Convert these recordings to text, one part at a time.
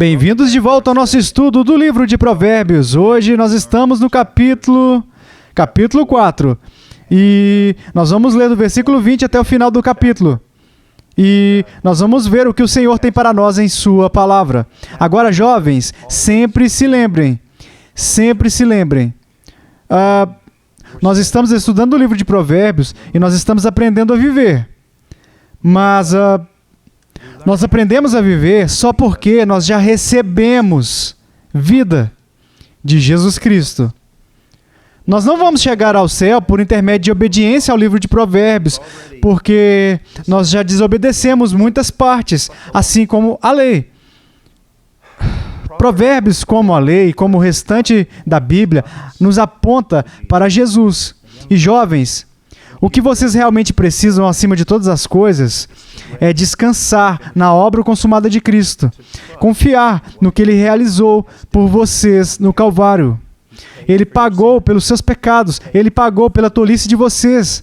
Bem-vindos de volta ao nosso estudo do livro de Provérbios. Hoje nós estamos no capítulo 4. E nós vamos ler do versículo 20 até o final do capítulo. E nós vamos ver o que o Senhor tem para nós em sua palavra. Agora, jovens, sempre se lembrem. Nós estamos estudando o livro de Provérbios e nós estamos aprendendo a viver. Mas nós aprendemos a viver só porque nós já recebemos vida de Jesus Cristo. Nós não vamos chegar ao céu por intermédio de obediência ao livro de Provérbios, porque nós já desobedecemos muitas partes, assim como a lei. Provérbios, como a lei, como o restante da Bíblia, nos aponta para Jesus. E jovens, o que vocês realmente precisam, acima de todas as coisas, é descansar na obra consumada de Cristo. Confiar no que Ele realizou por vocês no Calvário. Ele pagou pelos seus pecados. Ele pagou pela tolice de vocês.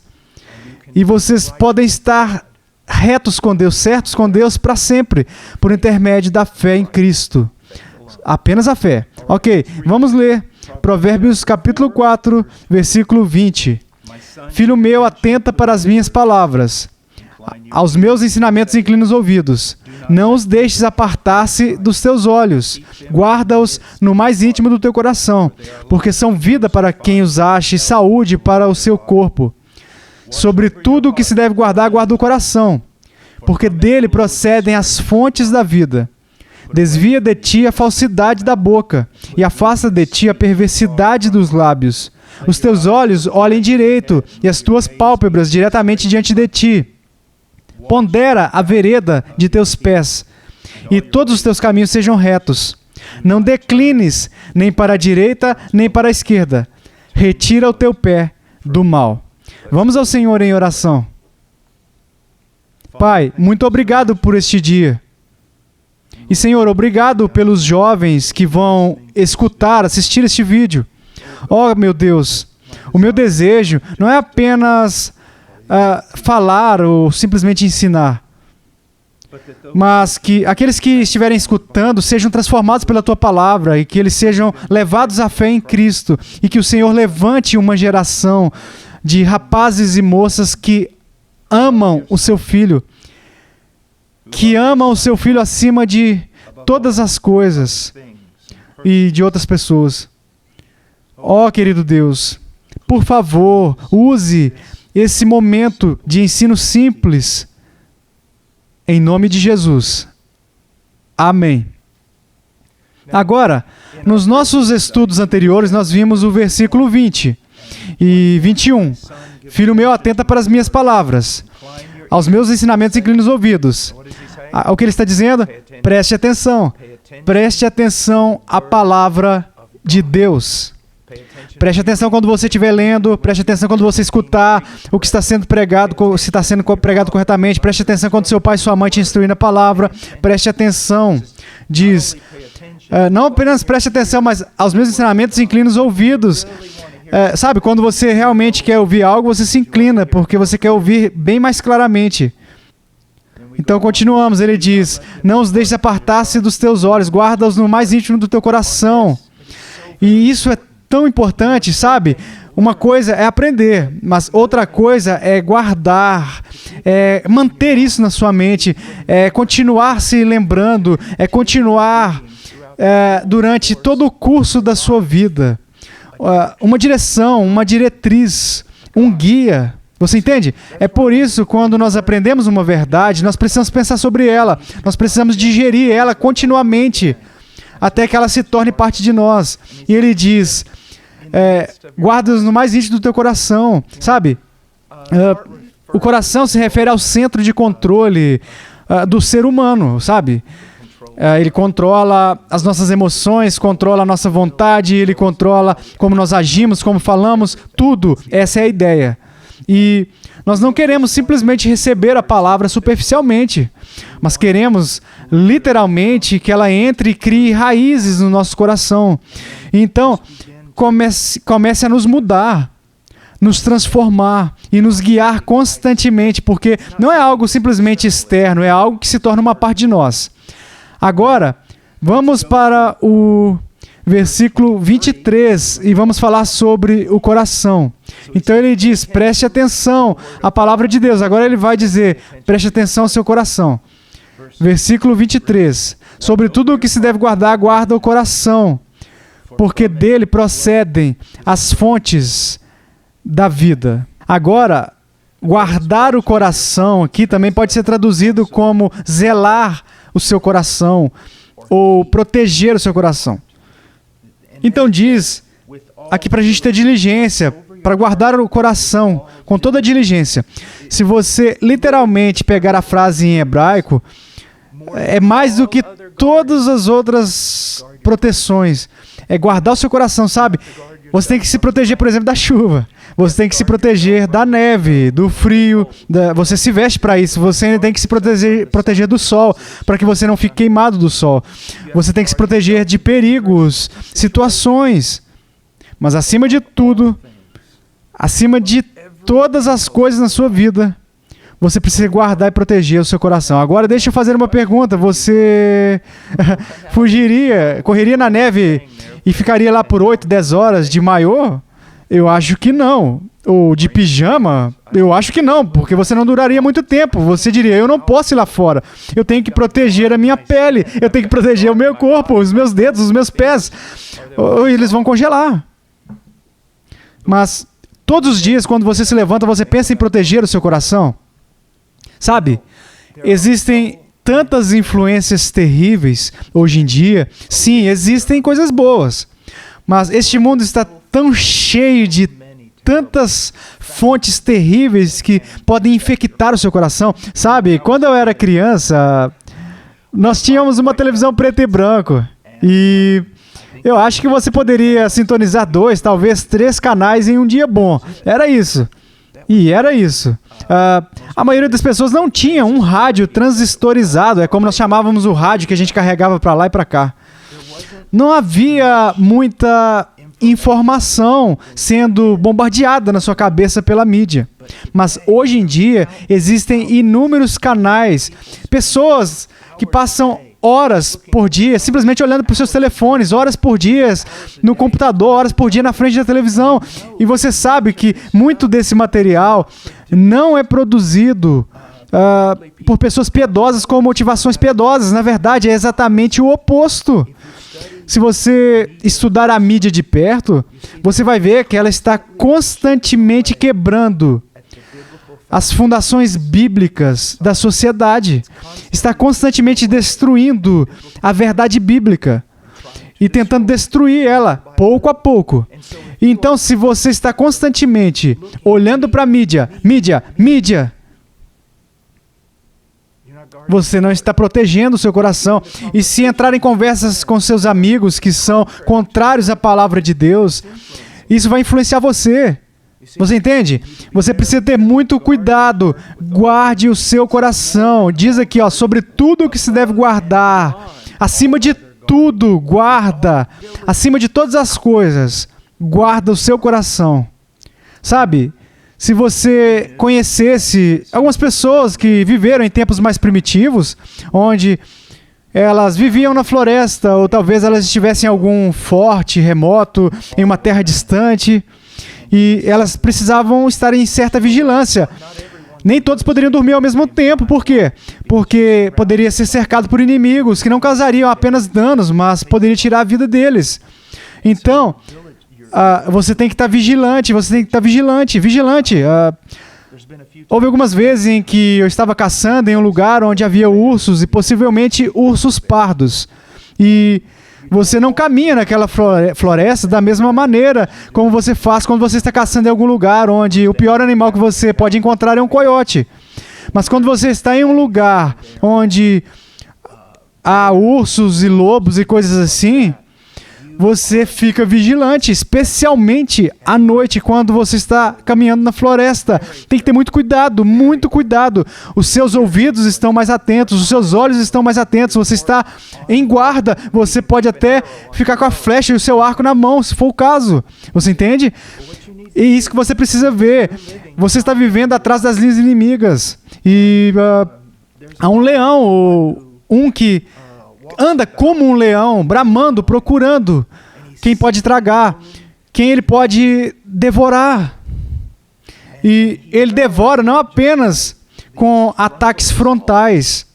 E vocês podem estar retos com Deus, certos com Deus para sempre, por intermédio da fé em Cristo. Apenas a fé. Ok, vamos ler Provérbios capítulo 4, versículo 20. Filho meu, atenta para as minhas palavras. Aos meus ensinamentos inclina os ouvidos. Não os deixes apartar-se dos teus olhos. Guarda-os no mais íntimo do teu coração, porque são vida para quem os ache e saúde para o seu corpo. Sobre tudo o que se deve guardar, guarda o coração, porque dele procedem as fontes da vida. Desvia de ti a falsidade da boca e afasta de ti a perversidade dos lábios. Os teus olhos olhem direito e as tuas pálpebras diretamente diante de ti. Pondera a vereda de teus pés e todos os teus caminhos sejam retos. Não declines nem para a direita nem para a esquerda. Retira o teu pé do mal. Vamos ao Senhor em oração. Pai, muito obrigado por este dia. E, Senhor, obrigado pelos jovens que vão escutar, assistir este vídeo. Oh, meu Deus, o meu desejo não é apenas falar ou simplesmente ensinar, mas que aqueles que estiverem escutando sejam transformados pela Tua palavra e que eles sejam levados à fé em Cristo e que o Senhor levante uma geração de rapazes e moças que amam o Seu Filho, que amam o Seu Filho acima de todas as coisas e de outras pessoas. Ó, querido Deus, por favor, use esse momento de ensino simples em nome de Jesus. Amém. Agora, nos nossos estudos anteriores, nós vimos o versículo 20 e 21. Filho meu, atenta para as minhas palavras. Aos meus ensinamentos inclina os ouvidos. O que ele está dizendo? Preste atenção. Preste atenção à palavra de Deus. Preste atenção quando você estiver lendo, preste atenção quando você escutar o que está sendo pregado, se está sendo pregado corretamente, preste atenção quando seu pai e sua mãe te instruem na palavra, preste atenção. Diz, não apenas preste atenção, mas aos meus ensinamentos inclina os ouvidos. Sabe, quando você realmente quer ouvir algo, você se inclina, porque você quer ouvir bem mais claramente. Então continuamos, ele diz, não os deixes apartar-se dos teus olhos, guarda-os no mais íntimo do teu coração. E isso é tão importante, sabe? Uma coisa é aprender, mas outra coisa é guardar, é manter isso na sua mente, é continuar se lembrando, é continuar durante todo o curso da sua vida. Uma direção, uma diretriz, um guia. Você entende? É por isso, quando nós aprendemos uma verdade, nós precisamos pensar sobre ela, nós precisamos digerir ela continuamente, até que ela se torne parte de nós. E ele diz, guarda-os no mais íntimo do teu coração, sabe? O coração se refere ao centro de controle do ser humano, sabe? Ele controla as nossas emoções, controla a nossa vontade, ele controla como nós agimos, como falamos, tudo. Essa é a ideia. E nós não queremos simplesmente receber a palavra superficialmente, mas queremos literalmente que ela entre e crie raízes no nosso coração. Então, comece a nos mudar, nos transformar e nos guiar constantemente, porque não é algo simplesmente externo, é algo que se torna uma parte de nós. Agora, Vamos para o versículo 23 e vamos falar sobre o coração. Então ele diz, preste atenção à palavra de Deus. Agora ele vai dizer, preste atenção ao seu coração. Versículo 23. Sobre tudo o que se deve guardar, guarda o coração, porque dele procedem as fontes da vida. Agora, guardar o coração aqui também pode ser traduzido como zelar o seu coração ou proteger o seu coração. Então diz aqui para a gente ter diligência, para guardar o coração com toda a diligência. Se você literalmente pegar a frase em hebraico, é mais do que todas as outras proteções. É guardar o seu coração, sabe? Você tem que se proteger, por exemplo, da chuva. Você tem que se proteger da neve, do frio. Você se veste para isso. Você ainda tem que se proteger do sol, para que você não fique queimado do sol. Você tem que se proteger de perigos, situações. Mas acima de tudo, acima de todas as coisas na sua vida, você precisa guardar e proteger o seu coração. Agora, deixa eu fazer uma pergunta. Você correria na neve e ficaria lá por 8, 10 horas de maiô? Eu acho que não. Ou de pijama? Eu acho que não, porque você não duraria muito tempo. Você diria, eu não posso ir lá fora. Eu tenho que proteger a minha pele. Eu tenho que proteger o meu corpo, os meus dedos, os meus pés. Ou eles vão congelar. Mas todos os dias, quando você se levanta, você pensa em proteger o seu coração? Sabe, existem tantas influências terríveis hoje em dia. Sim, existem coisas boas, mas este mundo está tão cheio de tantas fontes terríveis que podem infectar o seu coração. Sabe, quando eu era criança, nós tínhamos uma televisão preto e branco e eu acho que você poderia sintonizar 2, talvez 3 canais em um dia bom. Era isso. E era isso. A maioria das pessoas não tinha um rádio transistorizado, é como nós chamávamos o rádio que a gente carregava para lá e para cá. Não havia muita informação sendo bombardeada na sua cabeça pela mídia. Mas hoje em dia existem inúmeros canais, pessoas que passam horas por dia, simplesmente olhando para os seus telefones, horas por dia no computador, horas por dia na frente da televisão. E você sabe que muito desse material não é produzido por pessoas piedosas com motivações piedosas. Na verdade, é exatamente o oposto. Se você estudar a mídia de perto, você vai ver que ela está constantemente quebrando as fundações bíblicas da sociedade. Está constantemente destruindo a verdade bíblica e tentando destruir ela, pouco a pouco. Então, se você está constantemente olhando para a mídia, você não está protegendo o seu coração. E se entrar em conversas com seus amigos que são contrários à palavra de Deus, isso vai influenciar você. Você entende? Você precisa ter muito cuidado. Guarde o seu coração. Diz aqui, sobre tudo o que se deve guardar. Acima de tudo, guarda. Acima de todas as coisas, guarda o seu coração. Sabe? Se você conhecesse algumas pessoas que viveram em tempos mais primitivos, onde elas viviam na floresta, ou talvez elas estivessem em algum forte remoto, em uma terra distante, e elas precisavam estar em certa vigilância. Nem todos poderiam dormir ao mesmo tempo. Por quê? Porque poderia ser cercado por inimigos que não causariam apenas danos, mas poderia tirar a vida deles. Então, você tem que estar vigilante, vigilante. Houve algumas vezes em que eu estava caçando em um lugar onde havia ursos e possivelmente ursos pardos. E você não caminha naquela floresta da mesma maneira como você faz quando você está caçando em algum lugar onde o pior animal que você pode encontrar é um coiote. Mas quando você está em um lugar onde há ursos e lobos e coisas assim, você fica vigilante, especialmente à noite, quando você está caminhando na floresta. Tem que ter muito cuidado, muito cuidado. Os seus ouvidos estão mais atentos, os seus olhos estão mais atentos, você está em guarda. Você pode até ficar com a flecha e o seu arco na mão, se for o caso. Você entende? E isso que você precisa ver. Você está vivendo atrás das linhas inimigas. E há um leão, ou um que anda como um leão, bramando, procurando quem pode tragar, quem ele pode devorar. E ele devora não apenas com ataques frontais,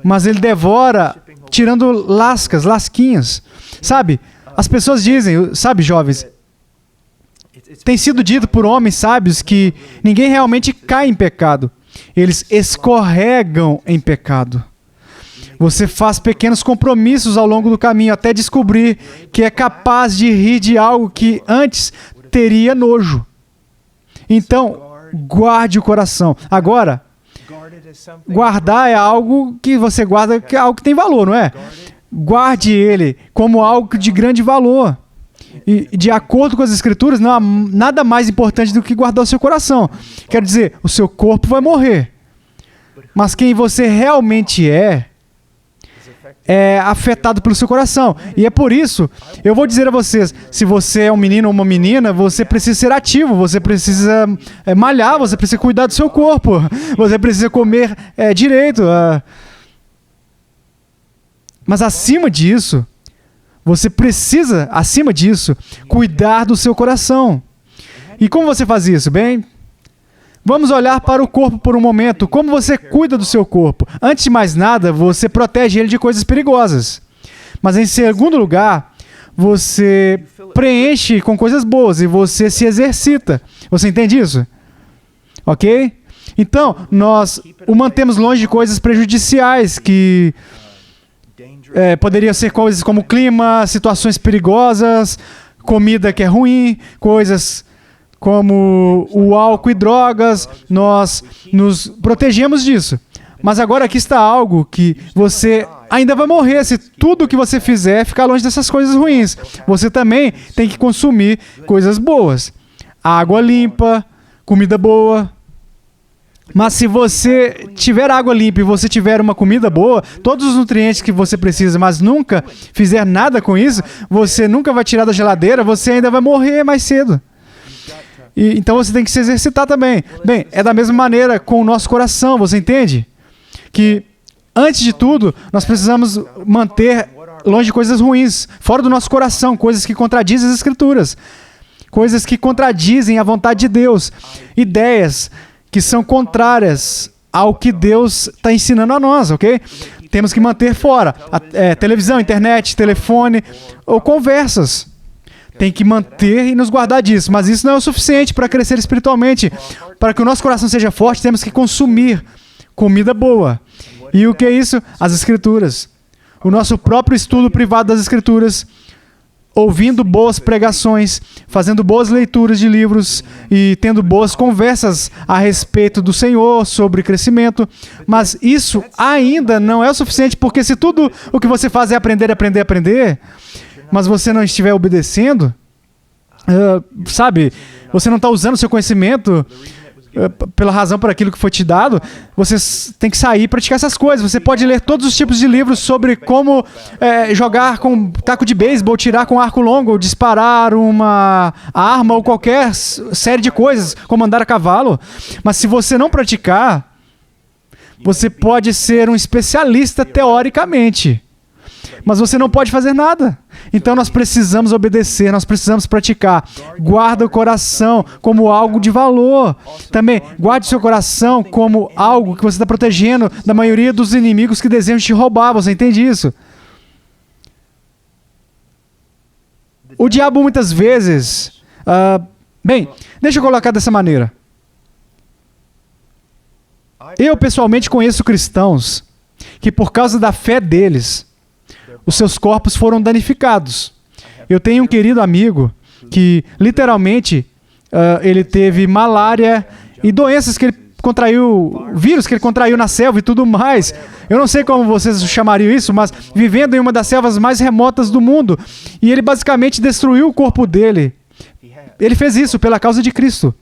mas ele devora tirando lasquinhas. Sabe, as pessoas dizem, sabe, jovens, tem sido dito por homens sábios que ninguém realmente cai em pecado. Eles escorregam em pecado. Você faz pequenos compromissos ao longo do caminho até descobrir que é capaz de rir de algo que antes teria nojo. Então, guarde o coração. Agora, guardar é algo que você guarda, que é algo que tem valor, não é? Guarde ele como algo de grande valor. E de acordo com as Escrituras, não há nada mais importante do que guardar o seu coração. Quer dizer, o seu corpo vai morrer. Mas quem você realmente é afetado pelo seu coração. E é por isso, eu vou dizer a vocês, se você é um menino ou uma menina, você precisa ser ativo, você precisa malhar, você precisa cuidar do seu corpo, você precisa comer direito. Mas acima disso, você precisa, acima disso, cuidar do seu coração. E como você faz isso? Bem, vamos olhar para o corpo por um momento. Como você cuida do seu corpo? Antes de mais nada, você protege ele de coisas perigosas. Mas em segundo lugar, você preenche com coisas boas e você se exercita. Você entende isso? Ok? Então, nós o mantemos longe de coisas prejudiciais que poderiam ser coisas como clima, situações perigosas, comida que é ruim, coisas como o álcool e drogas. Nós nos protegemos disso. Mas agora aqui está algo que você ainda vai morrer se tudo que você fizer ficar longe dessas coisas ruins. Você também tem que consumir coisas boas. Água limpa, comida boa. Mas se você tiver água limpa e você tiver uma comida boa, todos os nutrientes que você precisa, mas nunca fizer nada com isso, você nunca vai tirar da geladeira, você ainda vai morrer mais cedo. E, então você tem que se exercitar também. Bem, é da mesma maneira com o nosso coração, você entende? Que, antes de tudo, nós precisamos manter longe de coisas ruins, fora do nosso coração, coisas que contradizem as Escrituras, coisas que contradizem a vontade de Deus, ideias que são contrárias ao que Deus está ensinando a nós, ok? Temos que manter fora televisão, internet, telefone ou conversas. Tem que manter e nos guardar disso, mas isso não é o suficiente para crescer espiritualmente. Para que o nosso coração seja forte, temos que consumir comida boa. E o que é isso? As Escrituras. O nosso próprio estudo privado das Escrituras, ouvindo boas pregações, fazendo boas leituras de livros e tendo boas conversas a respeito do Senhor, sobre crescimento. Mas isso ainda não é o suficiente, porque se tudo o que você faz é aprender, mas você não estiver obedecendo, você não está usando o seu conhecimento pela razão por aquilo que foi te dado, você tem que sair e praticar essas coisas. Você pode ler todos os tipos de livros sobre como jogar com taco de beisebol, tirar com arco longo, ou disparar uma arma ou qualquer série de coisas, como andar a cavalo. Mas se você não praticar, você pode ser um especialista teoricamente, mas você não pode fazer nada. Então nós precisamos obedecer, nós precisamos praticar. Guarda o coração como algo de valor. Também guarde o seu coração como algo que você está protegendo da maioria dos inimigos que desejam te roubar. Você entende isso? O diabo muitas vezes... deixa eu colocar dessa maneira. Eu pessoalmente conheço cristãos que por causa da fé deles, os seus corpos foram danificados. Eu tenho um querido amigo que, literalmente, ele teve malária e doenças que ele contraiu, vírus que ele contraiu na selva e tudo mais. Eu não sei como vocês chamariam isso, mas vivendo em uma das selvas mais remotas do mundo. E ele basicamente destruiu o corpo dele. Ele fez isso pela causa de Cristo.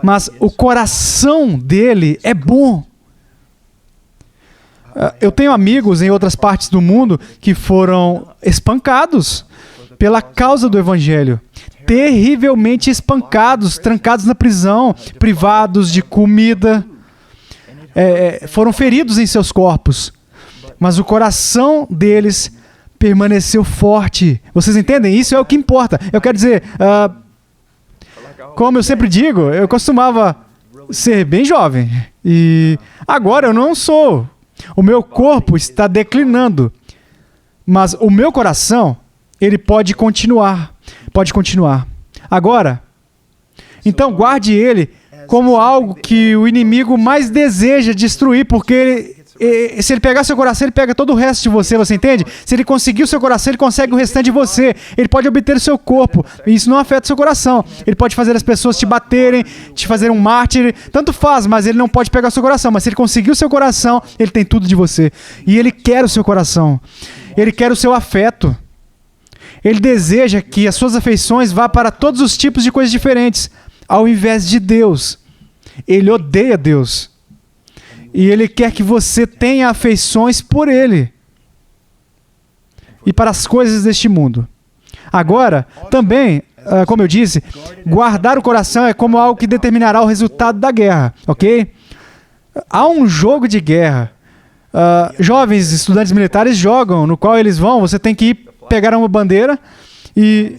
Mas o coração dele é bom. Eu tenho amigos em outras partes do mundo que foram espancados pela causa do Evangelho. Terrivelmente espancados, trancados na prisão, privados de comida, foram feridos em seus corpos. mas o coração deles permaneceu forte. Vocês entendem? Isso é o que importa. Eu quero dizer, como eu sempre digo, eu costumava ser bem jovem. E agora eu não sou. O meu corpo está declinando. Mas o meu coração, ele pode continuar. Pode continuar. Agora, então guarde ele como algo que o inimigo mais deseja destruir, porque se ele pegar seu coração, ele pega todo o resto de você, você entende? Se ele conseguir o seu coração, ele consegue o restante de você. Ele pode obter o seu corpo, e isso não afeta o seu coração. Ele pode fazer as pessoas te baterem, te fazer um mártir, tanto faz, mas ele não pode pegar o seu coração. Mas se ele conseguir o seu coração, ele tem tudo de você. E ele quer o seu coração. Ele quer o seu afeto. Ele deseja que as suas afeições vá para todos os tipos de coisas diferentes, ao invés de Deus. Ele odeia Deus. E ele quer que você tenha afeições por ele. E para as coisas deste mundo. Agora, também, como eu disse, guardar o coração é como algo que determinará o resultado da guerra, ok? Há um jogo de guerra. Jovens estudantes militares jogam, no qual eles vão, você tem que ir pegar uma bandeira e...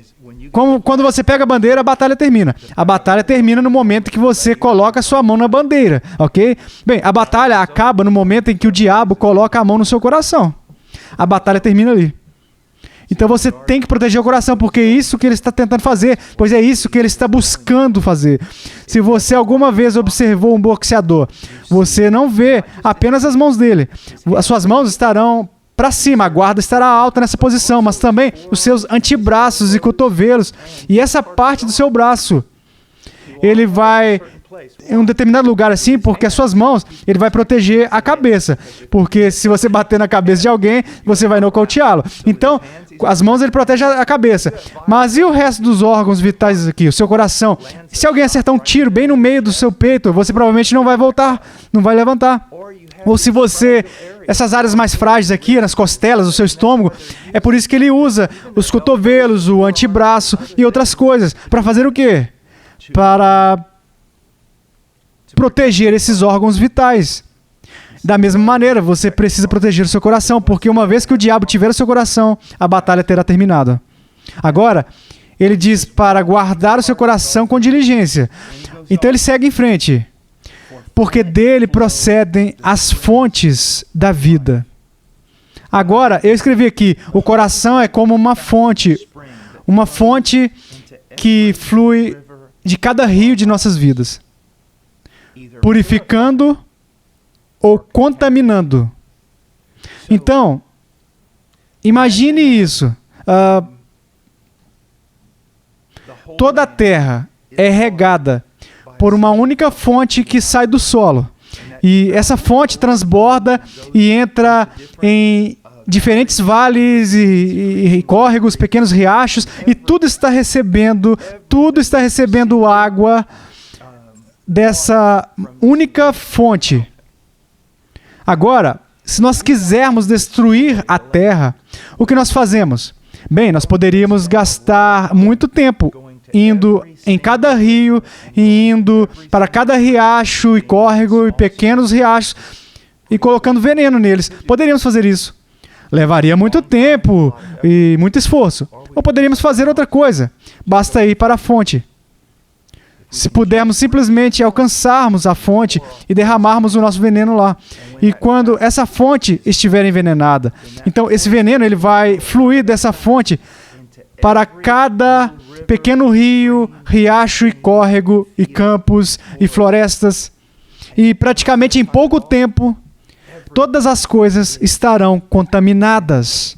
Quando você pega a bandeira, a batalha termina. A batalha termina no momento que você coloca a sua mão na bandeira, ok? Bem, a batalha acaba no momento em que o diabo coloca a mão no seu coração. A batalha termina ali. Então você tem que proteger o coração, porque é isso que ele está tentando fazer, pois é isso que ele está buscando fazer. Se você alguma vez observou um boxeador, você não vê apenas as mãos dele. As suas mãos estarão para cima, a guarda estará alta nessa posição, mas também os seus antebraços e cotovelos. E essa parte do seu braço, ele vai em um determinado lugar assim, porque as suas mãos, ele vai proteger a cabeça. Porque se você bater na cabeça de alguém, você vai nocauteá-lo. Então, as mãos ele protege a cabeça. Mas e o resto dos órgãos vitais aqui? O seu coração? Se alguém acertar um tiro bem no meio do seu peito, você provavelmente não vai voltar, não vai levantar. Ou se você... Essas áreas mais frágeis aqui, nas costelas, o seu estômago, é por isso que ele usa os cotovelos, o antebraço e outras coisas. Para fazer o quê? Para proteger esses órgãos vitais. Da mesma maneira, você precisa proteger o seu coração, porque uma vez que o diabo tiver o seu coração, a batalha terá terminado. Agora, ele diz para guardar o seu coração com diligência. Então ele segue em frente. Porque dele procedem as fontes da vida. Agora, eu escrevi aqui, o coração é como uma fonte que flui de cada rio de nossas vidas, purificando ou contaminando. Então, imagine isso. Toda a terra é regada por uma única fonte que sai do solo. E essa fonte transborda e entra em diferentes vales e córregos, pequenos riachos, e tudo está recebendo água dessa única fonte. Agora, se nós quisermos destruir a terra, o que nós fazemos? Bem, nós poderíamos gastar muito tempo indo em cada rio, e indo para cada riacho e córrego e pequenos riachos e colocando veneno neles. Poderíamos fazer isso. Levaria muito tempo e muito esforço. Ou poderíamos fazer outra coisa. Basta ir para a fonte. Se pudermos simplesmente alcançarmos a fonte e derramarmos o nosso veneno lá. E quando essa fonte estiver envenenada, então esse veneno ele vai fluir dessa fonte para cada pequeno rio, riacho e córrego, e campos e florestas. E praticamente em pouco tempo, todas as coisas estarão contaminadas.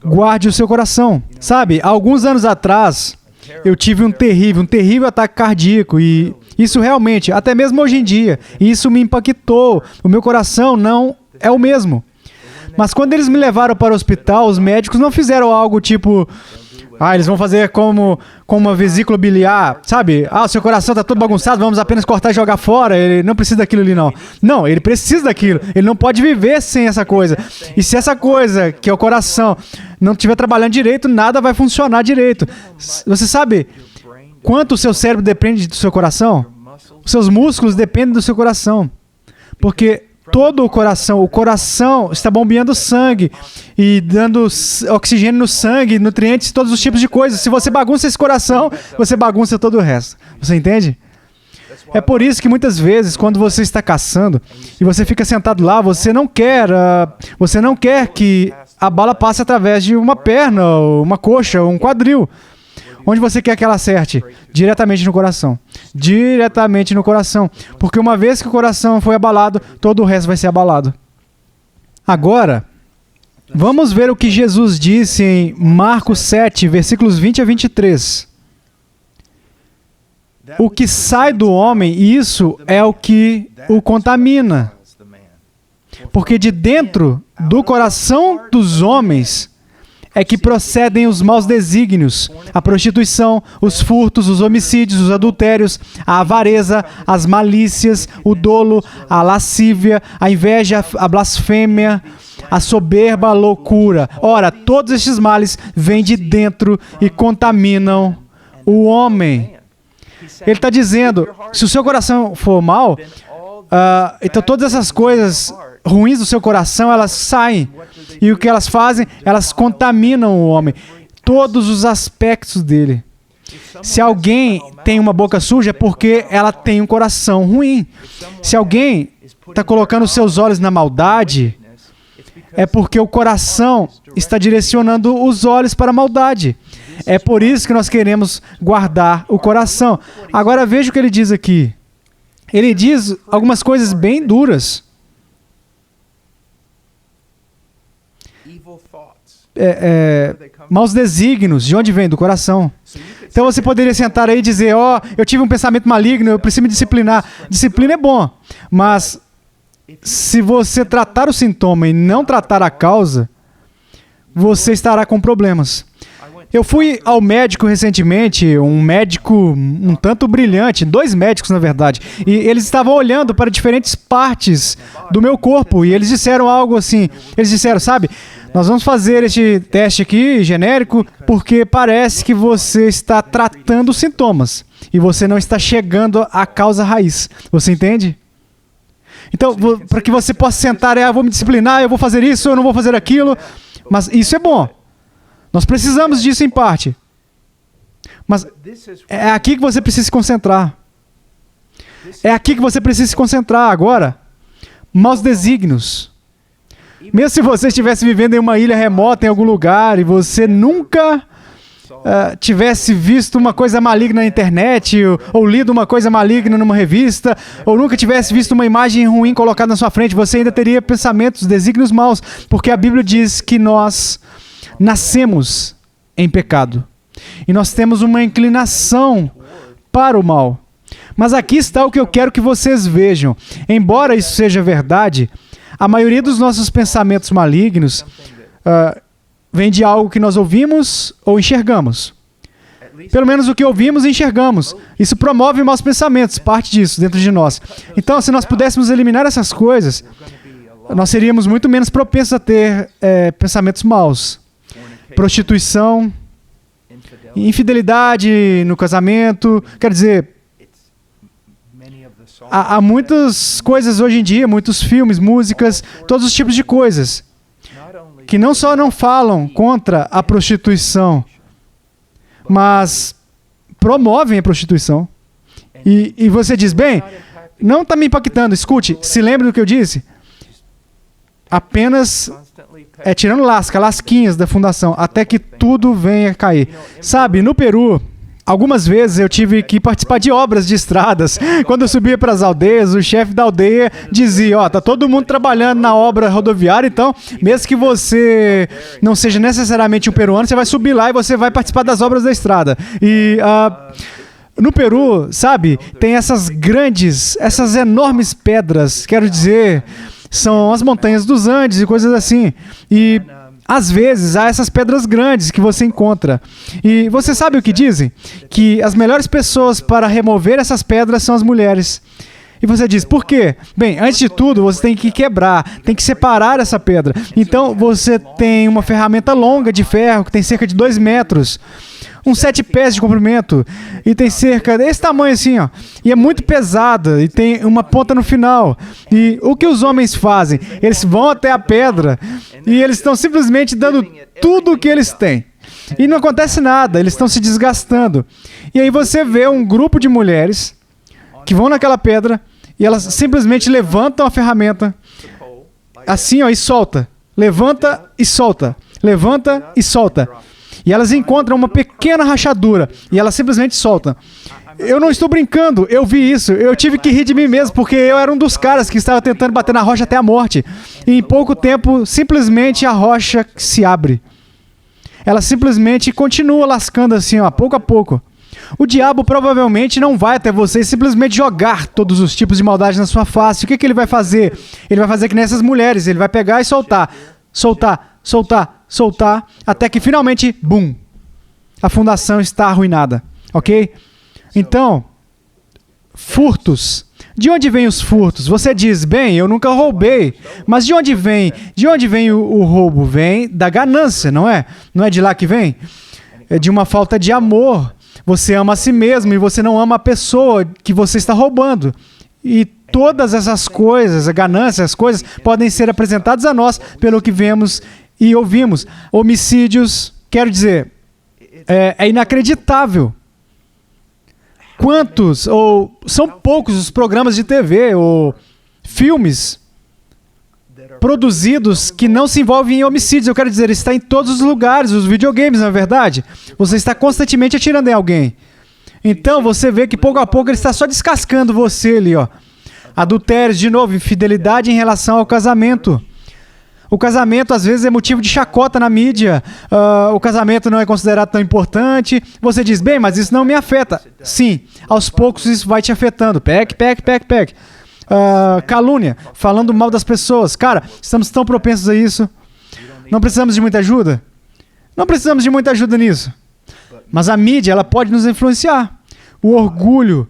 Guarde o seu coração. Sabe, há alguns anos atrás, eu tive um terrível ataque cardíaco. E isso realmente, até mesmo hoje em dia, isso me impactou. O meu coração não é o mesmo. Mas quando eles me levaram para o hospital, os médicos não fizeram algo tipo... eles vão fazer como uma vesícula biliar, sabe? O seu coração está todo bagunçado, vamos apenas cortar e jogar fora. Ele não precisa daquilo ali, não. Não, ele precisa daquilo. Ele não pode viver sem essa coisa. E se essa coisa, que é o coração, não estiver trabalhando direito, nada vai funcionar direito. Você sabe quanto o seu cérebro depende do seu coração? Os seus músculos dependem do seu coração. Porque todo o coração está bombeando sangue e dando oxigênio no sangue, nutrientes, todos os tipos de coisas. Se você bagunça esse coração, você bagunça todo o resto. Você entende? É por isso que muitas vezes, quando você está caçando e você fica sentado lá, você não quer que a bala passe através de uma perna, ou uma coxa, ou um quadril. Onde você quer que ela acerte? Diretamente no coração. Diretamente no coração. Porque uma vez que o coração foi abalado, todo o resto vai ser abalado. Agora, vamos ver o que Jesus disse em Marcos 7, versículos 20 a 23. O que sai do homem, isso é o que o contamina. Porque de dentro do coração dos homens é que procedem os maus desígnios, a prostituição, os furtos, os homicídios, os adultérios, a avareza, as malícias, o dolo, a lascívia, a inveja, a blasfêmia, a soberba, a loucura. Ora, todos estes males vêm de dentro e contaminam o homem. Ele está dizendo, se o seu coração for mau, então todas essas coisas ruins do seu coração, elas saem. E o que elas fazem? Elas contaminam o homem. Todos os aspectos dele. Se alguém tem uma boca suja, é porque ela tem um coração ruim. Se alguém está colocando os seus olhos na maldade, é porque o coração está direcionando os olhos para a maldade. É por isso que nós queremos guardar o coração. Agora veja o que ele diz aqui. Ele diz algumas coisas bem duras. Maus desígnios, de onde vem? Do coração. Então você poderia sentar aí e dizer, eu tive um pensamento maligno, eu preciso me disciplinar. Disciplina é bom, mas se você tratar o sintoma e não tratar a causa, você estará com problemas. Eu fui ao médico recentemente, um médico um tanto brilhante, 2 médicos na verdade, e eles estavam olhando para diferentes partes do meu corpo e eles disseram algo assim, eles disseram, sabe, nós vamos fazer este teste aqui, genérico, porque parece que você está tratando os sintomas e você não está chegando à causa raiz, você entende? Então, para que você possa sentar, eu vou me disciplinar, eu vou fazer isso, eu não vou fazer aquilo, mas isso é bom. Nós precisamos disso em parte. Mas é aqui que você precisa se concentrar. É aqui que você precisa se concentrar agora. Maus desígnios. Mesmo se você estivesse vivendo em uma ilha remota, em algum lugar, e você nunca tivesse visto uma coisa maligna na internet, ou lido uma coisa maligna numa revista, ou nunca tivesse visto uma imagem ruim colocada na sua frente, você ainda teria pensamentos, desígnios maus, porque a Bíblia diz que nós nascemos em pecado. E nós temos uma inclinação para o mal. Mas aqui está o que eu quero que vocês vejam. Embora isso seja verdade, a maioria dos nossos pensamentos malignos vem de algo que nós ouvimos ou enxergamos. Pelo menos o que ouvimos e enxergamos. Isso promove maus pensamentos, parte disso dentro de nós. Então, se nós pudéssemos eliminar essas coisas, nós seríamos muito menos propensos a ter pensamentos maus. Prostituição, infidelidade no casamento, quer dizer, há muitas coisas hoje em dia, muitos filmes, músicas, todos os tipos de coisas, que não só não falam contra a prostituição, mas promovem a prostituição. E você diz, bem, não está me impactando, escute, se lembre do que eu disse? Apenas tirando lasquinhas da fundação, até que tudo venha a cair. Sabe, no Peru, algumas vezes eu tive que participar de obras de estradas. Quando eu subia para as aldeias, o chefe da aldeia dizia, tá todo mundo trabalhando na obra rodoviária, então, mesmo que você não seja necessariamente um peruano, você vai subir lá e você vai participar das obras da estrada. E no Peru, sabe, tem essas enormes pedras, quero dizer, são as montanhas dos Andes e coisas assim. E às vezes há essas pedras grandes que você encontra. E você sabe o que dizem? Que as melhores pessoas para remover essas pedras são as mulheres. E você diz, por quê? Bem, antes de tudo, você tem que quebrar, tem que separar essa pedra. Então, você tem uma ferramenta longa de ferro, que tem cerca de 2 metros, uns 7 pés de comprimento, e tem cerca desse tamanho assim, ó. E é muito pesada, e tem uma ponta no final. E o que os homens fazem? Eles vão até a pedra, e eles estão simplesmente dando tudo o que eles têm. E não acontece nada, eles estão se desgastando. E aí você vê um grupo de mulheres que vão naquela pedra, e elas simplesmente levantam a ferramenta, assim, ó, e solta. Levanta e solta. Levanta e solta. E elas encontram uma pequena rachadura, e elas simplesmente soltam. Eu não estou brincando, eu vi isso. Eu tive que rir de mim mesmo, porque eu era um dos caras que estava tentando bater na rocha até a morte. E em pouco tempo, simplesmente a rocha se abre. Ela simplesmente continua lascando assim, ó, pouco a pouco. O diabo provavelmente não vai até você e simplesmente jogar todos os tipos de maldade na sua face. O que ele vai fazer? Ele vai fazer que nessas mulheres, ele vai pegar e soltar. Soltar, soltar, soltar, até que finalmente, bum, a fundação está arruinada, ok? Então, furtos. De onde vêm os furtos? Você diz, bem, eu nunca roubei, mas de onde vem? De onde vem o roubo? Vem da ganância, não é? Não é de lá que vem? É de uma falta de amor. Você ama a si mesmo e você não ama a pessoa que você está roubando. E todas essas coisas, a ganância, as coisas, podem ser apresentadas a nós pelo que vemos e ouvimos. Homicídios, quero dizer, é inacreditável. Quantos, ou são poucos os programas de TV ou filmes produzidos que não se envolvem em homicídios. Eu quero dizer, está em todos os lugares, os videogames, na é verdade. Você está constantemente atirando em alguém. Então, você vê que pouco a pouco ele está só descascando você ali, ó. Adultério, de novo, infidelidade em relação ao casamento. O casamento, às vezes, é motivo de chacota na mídia. O casamento não é considerado tão importante. Você diz, bem, mas isso não me afeta. Sim, aos poucos isso vai te afetando. Peque. Calúnia, falando mal das pessoas. Cara, estamos tão propensos a isso. Não precisamos de muita ajuda? Não precisamos de muita ajuda nisso. Mas a mídia, ela pode nos influenciar. O orgulho.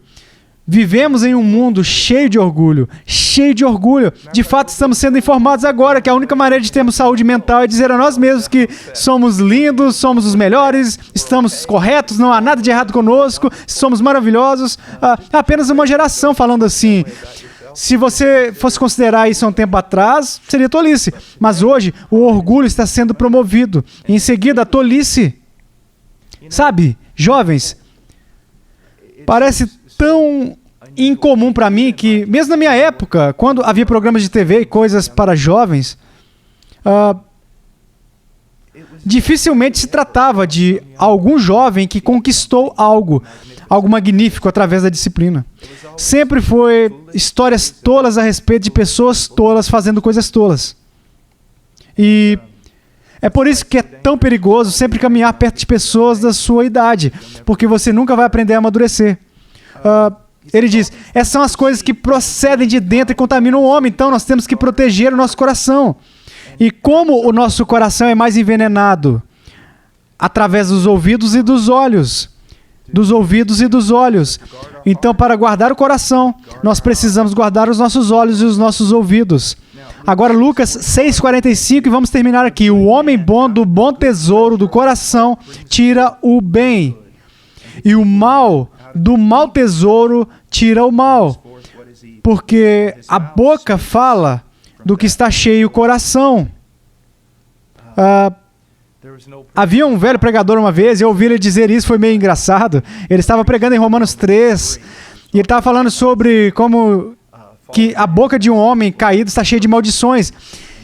Vivemos em um mundo cheio de orgulho. Cheio de orgulho. De fato, estamos sendo informados agora que a única maneira de termos saúde mental é dizer a nós mesmos que somos lindos, somos os melhores, estamos corretos, não há nada de errado conosco, somos maravilhosos. Apenas uma geração falando assim. Se você fosse considerar isso há um tempo atrás, seria tolice. Mas hoje, o orgulho está sendo promovido. E em seguida, a tolice. Sabe, jovens, parece tão incomum para mim que, mesmo na minha época, quando havia programas de TV e coisas para jovens, dificilmente se tratava de algum jovem que conquistou algo magnífico através da disciplina. Sempre foi histórias tolas a respeito de pessoas tolas fazendo coisas tolas. E é por isso que é tão perigoso sempre caminhar perto de pessoas da sua idade, porque você nunca vai aprender a amadurecer. Ele diz, essas são as coisas que procedem de dentro e contaminam o homem, então nós temos que proteger o nosso coração. E como o nosso coração é mais envenenado? Através dos ouvidos e dos olhos. Dos ouvidos e dos olhos. Então, para guardar o coração, nós precisamos guardar os nossos olhos e os nossos ouvidos. Agora, Lucas 6,45, e vamos terminar aqui. O homem bom do bom tesouro do coração tira o bem, e o mal do mau tesouro tira o mal. Porque a boca fala do que está cheio o coração. Havia um velho pregador uma vez, e eu ouvi ele dizer isso, foi meio engraçado. Ele estava pregando em Romanos 3, e ele estava falando sobre como que a boca de um homem caído está cheia de maldições.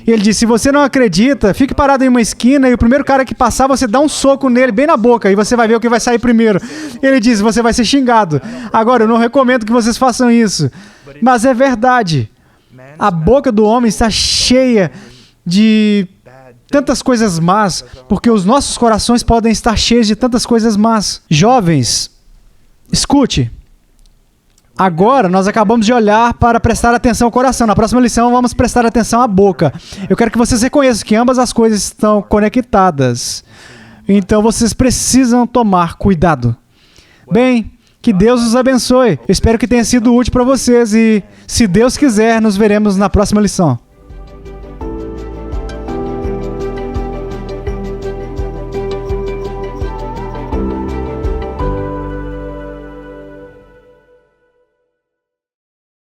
E ele disse, se você não acredita, fique parado em uma esquina e o primeiro cara que passar, você dá um soco nele bem na boca e você vai ver o que vai sair primeiro. Ele disse, você vai ser xingado. Agora, eu não recomendo que vocês façam isso. Mas é verdade. A boca do homem está cheia de tantas coisas más, porque os nossos corações podem estar cheios de tantas coisas más. Jovens, escute. Agora, nós acabamos de olhar para prestar atenção ao coração. Na próxima lição, vamos prestar atenção à boca. Eu quero que vocês reconheçam que ambas as coisas estão conectadas. Então, vocês precisam tomar cuidado. Bem, Que Deus os abençoe. Eu espero que tenha sido útil para vocês e, se Deus quiser, nos veremos na próxima lição.